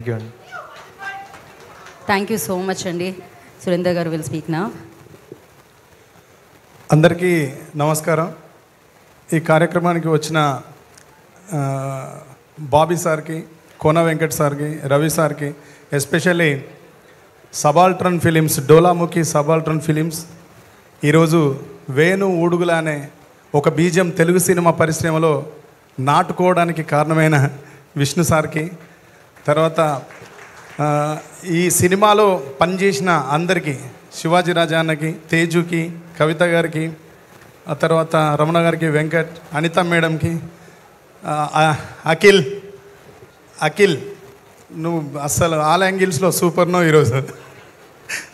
Thank you అండి. Thank you so much అండి. సురేందర్ గారు విల్ స్పీక్ నౌ. అందరికీ నమస్కారం. ఈ కార్యక్రమానికి వచ్చిన బాబీ సార్కి, కోన వెంకట్ సార్కి, రవి సార్కి, ఎస్పెషల్లీ సబాల్ట్రన్ ఫిలిమ్స్, డోలాముఖి సబాల్ట్రన్ ఫిలిమ్స్ ఈరోజు వేణు ఊడుగుల అనే ఒక బీజం తెలుగు సినిమా పరిశ్రమలో నాటుకోవడానికి కారణమైన విష్ణు సార్కి, తర్వాత ఈ సినిమాలో పనిచేసిన అందరికీ, శివాజీ రాజా అన్నకి, తేజుకి, కవిత గారికి, ఆ తర్వాత రమణ గారికి, వెంకట్, అనిత మేడంకి, అఖిల్ నువ్వు అస్సలు ఆల్ యాంగిల్స్లో సూపర్ నో ఈరోజు.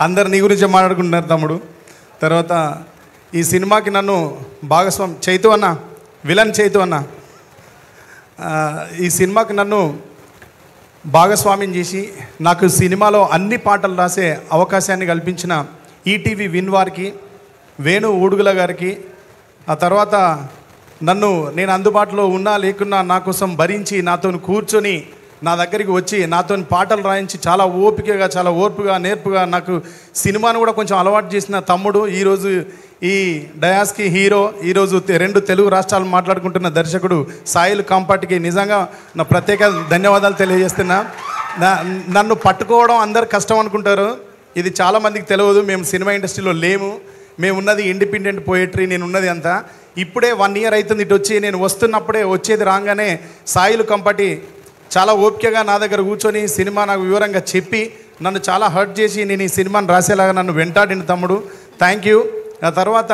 అందరు నీ గురించే మాట్లాడుకుంటున్నారు తమ్ముడు. తర్వాత ఈ సినిమాకి నన్ను భాగస్వామి చైతు అన్న, విలన్ చైతు అన్న, ఈ సినిమాకి నన్ను భాగస్వామ్యం చేసి నాకు సినిమాలో అన్ని పాటలు రాసే అవకాశాన్ని కల్పించిన ఈటీవీ విన్ వారికి, వేణు ఊడుగుల గారికి, ఆ తర్వాత నేను అందుబాటులో ఉన్నా లేకున్నా నా కోసం భరించి నాతో కూర్చొని నా దగ్గరికి వచ్చి నాతో పాటలు రాయించి చాలా ఓపికగా, చాలా ఓర్పుగా, నేర్పుగా నాకు సినిమాను కూడా కొంచెం అలవాటు చేసిన తమ్ముడు, ఈరోజు ఈ డయాస్కి హీరో, ఈరోజు 2 తెలుగు రాష్ట్రాలు మాట్లాడుకుంటున్న దర్శకుడు సాయిల్ కాంపాటికి నిజంగా నా ప్రత్యేక ధన్యవాదాలు తెలియజేస్తున్నా. నన్ను పట్టుకోవడం అందరు కష్టం అనుకుంటారు, ఇది చాలామందికి తెలియదు. మేము సినిమా ఇండస్ట్రీలో లేము, మేము ఉన్నది ఇండిపెండెంట్ పోయట్రీ, నేను ఉన్నది అంతా. ఇప్పుడే 1 ఇయర్ అవుతుంది ఇటు వచ్చి, నేను వస్తున్నప్పుడే వచ్చేది రాగానే సాయిల్ కంపటి చాలా ఓపికగా నా దగ్గర కూర్చొని సినిమా నాకు వివరంగా చెప్పి నన్ను చాలా హర్ట్ చేసి నేను ఈ సినిమాని రాసేలాగా నన్ను వెంటాడిన తమ్ముడు, థ్యాంక్ యూ. ఆ తర్వాత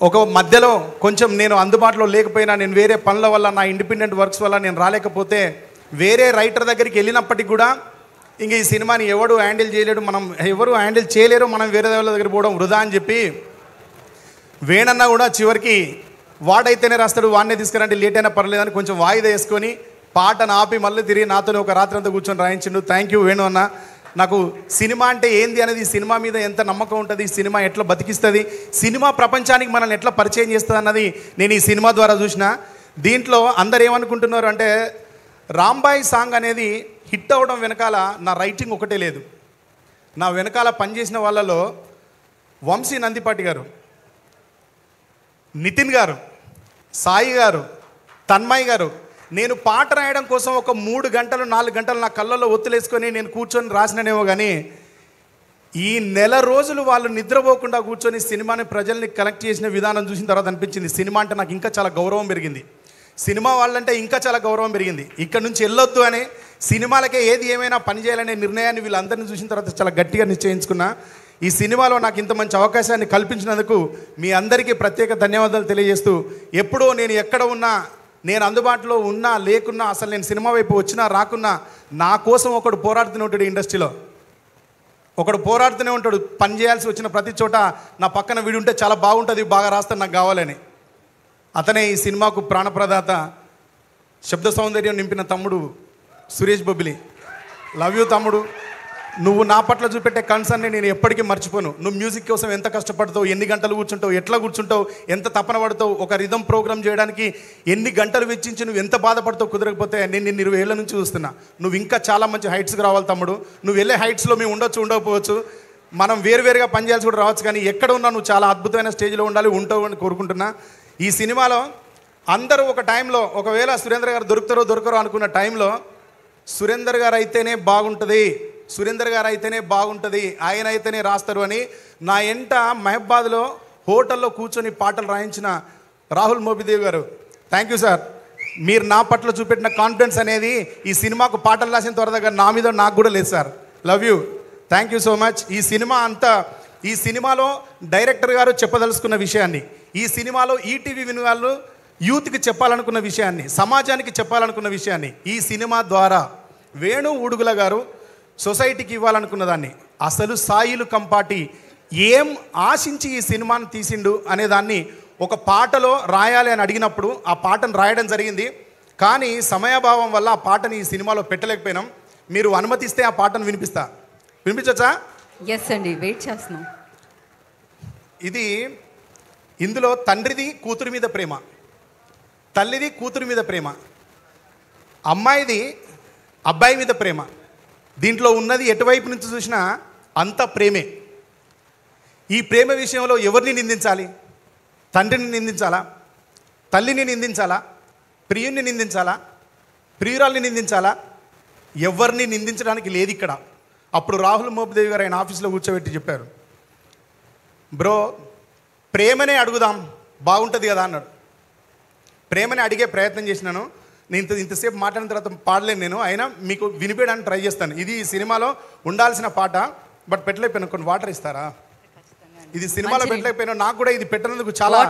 ఒక మధ్యలో కొంచెం నేను అందుబాటులో లేకపోయినా, నేను వేరే పనుల వల్ల, నా ఇండిపెండెంట్ వర్క్స్ వల్ల నేను రాలేకపోతే వేరే రైటర్ దగ్గరికి వెళ్ళినప్పటికీ కూడా ఇంక ఈ సినిమాని ఎవడు హ్యాండిల్ చేయలేడు, ఎవరు హ్యాండిల్ చేయలేరు, మనం వేరే వాళ్ళ దగ్గర పోవడం వృధా అని చెప్పి వేణన్న కూడా చివరికి వాడైతేనే రాస్తాడు, వాడినే తీసుకురంటే లేట్ అయినా పర్లేదని కొంచెం వాయిదా వేసుకొని పాటను ఆపి మళ్ళీ తిరిగి నాతో ఒక రాత్రి అంతా కూర్చొని రాయించిండు. థ్యాంక్ యూ వేణు అన్న. నాకు సినిమా అంటే ఏంది అనేది, సినిమా మీద ఎంత నమ్మకం ఉంటుంది, సినిమా ఎట్లా బతికిస్తుంది, సినిమా ప్రపంచానికి మనల్ని ఎట్లా పరిచయం చేస్తుంది అన్నది నేను ఈ సినిమా ద్వారా చూసిన. దీంట్లో అందరు ఏమనుకుంటున్నారు అంటే రాంబాయి సాంగ్ అనేది హిట్ అవ్వడం వెనకాల నా రైటింగ్ ఒకటే లేదు, నా వెనకాల పనిచేసిన వాళ్ళలో వంశీ నందిపాటి గారు, నితిన్ గారు, సాయి గారు, తన్మయ్ గారు, నేను పాట రాయడం కోసం ఒక 3 గంటలు 4 గంటలు నా కళ్ళల్లో ఒత్తులేసుకొని నేను కూర్చొని రాసిననేమో కానీ ఈ నెల రోజులు వాళ్ళు నిద్రపోకుండా కూర్చొని సినిమాని ప్రజల్ని కనెక్ట్ చేసిన విధానం చూసిన తర్వాత అనిపించింది సినిమా అంటే నాకు ఇంకా చాలా గౌరవం పెరిగింది, సినిమా వాళ్ళంటే ఇంకా చాలా గౌరవం పెరిగింది. ఇక్కడ నుంచి వెళ్ళొద్దు అని, సినిమాలకే ఏది ఏమైనా పని చేయాలనే నిర్ణయాన్ని వీళ్ళందరినీ చూసిన తర్వాత చాలా గట్టిగా నిశ్చయించుకున్నా. ఈ సినిమాలో నాకు ఇంత మంచి అవకాశాన్ని కల్పించినందుకు మీ అందరికీ ప్రత్యేక ధన్యవాదాలు తెలియజేస్తూ, ఎప్పుడో నేను ఎక్కడ ఉన్నా, నేను అందుబాటులో ఉన్నా లేకున్నా, అసలు నేను సినిమా వైపు వచ్చినా రాకున్నా నా కోసం ఒకడు పోరాడుతూనే ఉంటాడు. ఇండస్ట్రీలో ఒకడు పోరాడుతూనే ఉంటాడు, పని చేయాల్సి వచ్చిన ప్రతి చోట నా పక్కన వీడు ఉంటే చాలా బాగుంటుంది, బాగా రాస్తాను, నాకు కావాలని. అతనే ఈ సినిమాకు ప్రాణప్రదాత, శబ్ద సౌందర్యం నింపిన తమ్ముడు సురేష్ బొబ్బిలి. లవ్ యూ తమ్ముడు. నువ్వు నా పట్ల చూపెట్టే కన్సర్న్ని నేను ఎప్పటికీ మర్చిపోను. నువ్వు మ్యూజిక్ కోసం ఎంత కష్టపడతావు, ఎన్ని గంటలు కూర్చుంటావు, ఎట్లా కూర్చుంటావు, ఎంత తపన పడతావు, ఒక రిథమ్ ప్రోగ్రామ్ చేయడానికి ఎన్ని గంటలు వెచ్చించి నువ్వు ఎంత బాధపడతావు, కుదరకపోతే నేను నిన్ను 20 ఏళ్ళ నుంచి చూస్తున్నా. నువ్వు ఇంకా చాలా మంచి హైట్స్కి రావాలి తమ్ముడు. నువ్వు వెళ్ళే హైట్స్లో మేము ఉండకపోవచ్చు, మనం వేరువేరుగా పనిచేయాల్సి కూడా రావచ్చు, కానీ ఎక్కడ ఉన్నా నువ్వు చాలా అద్భుతమైన స్టేజ్లో ఉండాలి, ఉంటావు అని కోరుకుంటున్నా. ఈ సినిమాలో అందరూ ఒక టైంలో, ఒకవేళ సురేందర్ గారు దొరకరో అనుకున్న టైంలో సురేందర్ గారు అయితేనే బాగుంటుంది, సురేందర్ గారు అయితేనే బాగుంటుంది, ఆయన అయితేనే రాస్తారు అని నా ఎంట మహబాద్లో హోటల్లో కూర్చొని పాటలు రాయించిన రాహుల్ మోబిదేవ్ గారు, థ్యాంక్ యూ సార్. మీరు నా పట్ల చూపెట్టిన కాన్ఫిడెన్స్ అనేది ఈ సినిమాకు పాటలు రాసిన త్వరగా నా మీద నాకు కూడా లేదు sir. Love you, thank you so much. ఈ సినిమాలో డైరెక్టర్ గారు చెప్పదలుచుకున్న విషయాన్ని, ఈ సినిమాలో ఈటీవీ విన్ వాళ్ళు యూత్కి చెప్పాలనుకున్న విషయాన్ని, సమాజానికి చెప్పాలనుకున్న విషయాన్ని ఈ సినిమా ద్వారా వేణు ఊడుగుల గారు సొసైటీకి ఇవ్వాలనుకున్న దాన్ని, అసలు సాయిలు కంపాటి ఏం ఆశించి ఈ సినిమాను తీసిండు అనేదాన్ని ఒక పాటలో రాయాలి అని అడిగినప్పుడు ఆ పాటను రాయడం జరిగింది. కానీ సమయాభావం వల్ల ఆ పాటని ఈ సినిమాలో పెట్టలేకపోయినాం. మీరు అనుమతిస్తే ఆ పాటను వినిపించచ్చా? ఎస్ అండి, వెయిట్ చేస్తున్నాం. ఇందులో తండ్రిది కూతురు మీద ప్రేమ, తల్లిది కూతురు మీద ప్రేమ, అమ్మాయిది అబ్బాయి మీద ప్రేమ, దీంట్లో ఉన్నది ఎటువైపు నుంచి చూసినా అంత ప్రేమే. ఈ ప్రేమ విషయంలో ఎవరిని నిందించాలి? తండ్రిని నిందించాలా? తల్లిని నిందించాలా? ప్రియుణ్ణి నిందించాలా? ప్రియురాల్ని నిందించాలా? ఎవరిని నిందించడానికి లేదు ఇక్కడ. అప్పుడు రాహుల్ మోపిదేవి గారు ఆయన ఆఫీస్లో కూర్చోబెట్టి చెప్పారు, బ్రో ప్రేమనే అడుగుదాం బాగుంటుంది కదా అన్నాడు. ప్రేమని అడిగే ప్రయత్నం చేసినాను. నేను ఇంతసేపు మాట్లాడిన తర్వాత పాడలేను నేను, అయినా మీకు వినిపించడానికి ట్రై చేస్తాను. ఇది ఈ సినిమాలో ఉండాల్సిన పాట, బట్ పెట్టలేకపోయాను. కొన్ని వాటర్ ఇస్తారా? ఇది సినిమాలో పెట్టలేకపోయినా, నాకు కూడా ఇది పెట్టినందుకు చాలా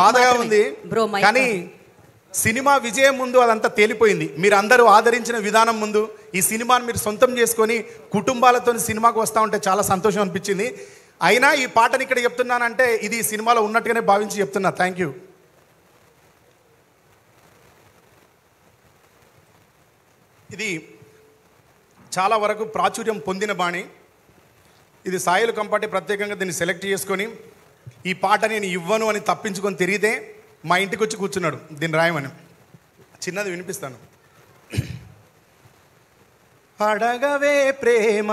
బాధగా ఉంది. కానీ సినిమా విజయం ముందు అదంతా తేలిపోయింది. మీరు అందరూ ఆదరించిన విధానం ముందు ఈ సినిమాను మీరు సొంతం చేసుకొని కుటుంబాలతో సినిమాకు వస్తూ ఉంటే చాలా సంతోషం అనిపించింది. అయినా ఈ పాటని ఇక్కడ చెప్తున్నానంటే ఇది సినిమాలో ఉన్నట్టుగానే భావించి చెప్తున్నా. Thank you. ఇది చాలా వరకు ప్రాచుర్యం పొందిన బాణి. ఇది సాయిలు కంపాటి ప్రత్యేకంగా దీన్ని సెలెక్ట్ చేసుకొని ఈ పాట నేను ఇవ్వను అని తప్పించుకొని తిరిగితే మా ఇంటికి వచ్చి కూర్చున్నాడు దీన్ని రాయమని. చిన్నది వినిపిస్తాను. అడగవే ప్రేమ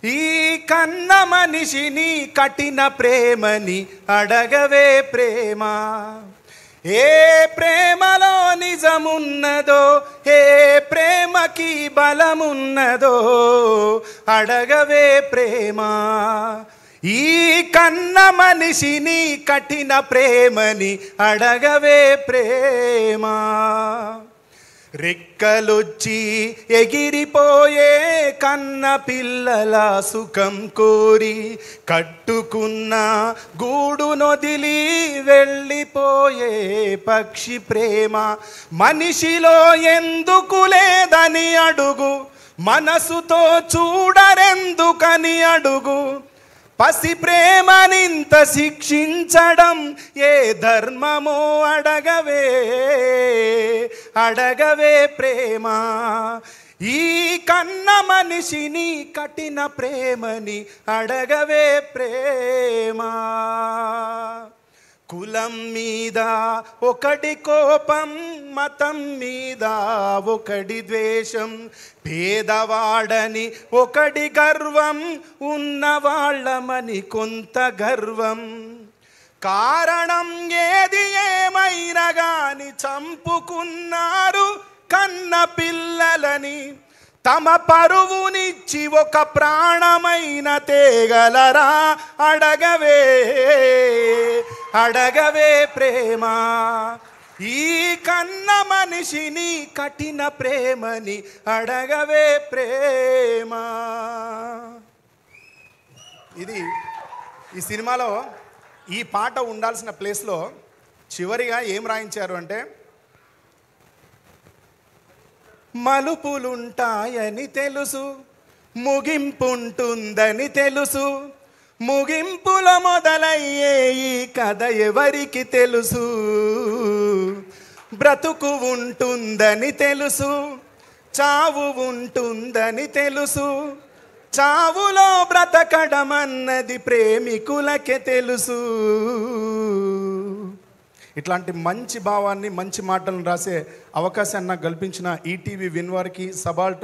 ఈ కన్న మనిషిని కఠిన ప్రేమని, అడగవే ప్రేమ ఏ ప్రేమలో నిజమున్నదో, ఏ ప్రేమకి బలమున్నదో, అడగవే ప్రేమ ఈ కన్న మనిషిని కఠిన ప్రేమని, అడగవే ప్రేమ. రెక్కలొచ్చి ఎగిరిపోయే కన్న పిల్లల సుఖం కోరి కట్టుకున్న గూడు నొదిలి వెళ్ళిపోయే పక్షి ప్రేమ. మనిషిలో ఎందుకు లేదని అడుగు, మనసుతో చూడరెందుకని అడుగు. పసి ప్రేమనింత శిక్షించడం ఏ ధర్మమో, అడగవే అడగవే ప్రేమ ఈ కన్న మనిషిని కఠిన ప్రేమని, అడగవే ప్రేమ. కులం మీద ఒకటి కోపం, మతం మీద ఒకటి ద్వేషం, పేదవాడని ఒకటి గర్వం, ఉన్నవాళ్ళమని కొంత గర్వం. కారణం ఏది ఏమైనా గాని చంపుకున్నారు కన్న పిల్లలని. తమ పరువునిచ్చి ఒక ప్రాణమైన తేగలరా, అడగవే అడగవే ప్రేమ ఈ కన్న మనిషిని కఠిన ప్రేమని, అడగవే ప్రేమ. ఇది ఈ సినిమాలో ఈ పాట ఉండాల్సిన ప్లేస్లో చివరిగా ఏం రాయించారు అంటే, మలుపులుంటాయని తెలుసు, ముగింపుంటుందని తెలుసు, ముగింపులో మొదలయ్యే ఈ కథ ఎవరికి తెలుసు. బ్రతుకు ఉంటుందని తెలుసు, చావు ఉంటుందని తెలుసు, చావులో బ్రతకడమన్నది ప్రేమికులకే తెలుసు. ఇట్లాంటి మంచి భావాన్ని, మంచి మాటలను రాసే అవకాశాన్ని నాకు కల్పించిన ఈటీవీ విన్ వారికి, సబాల్ట్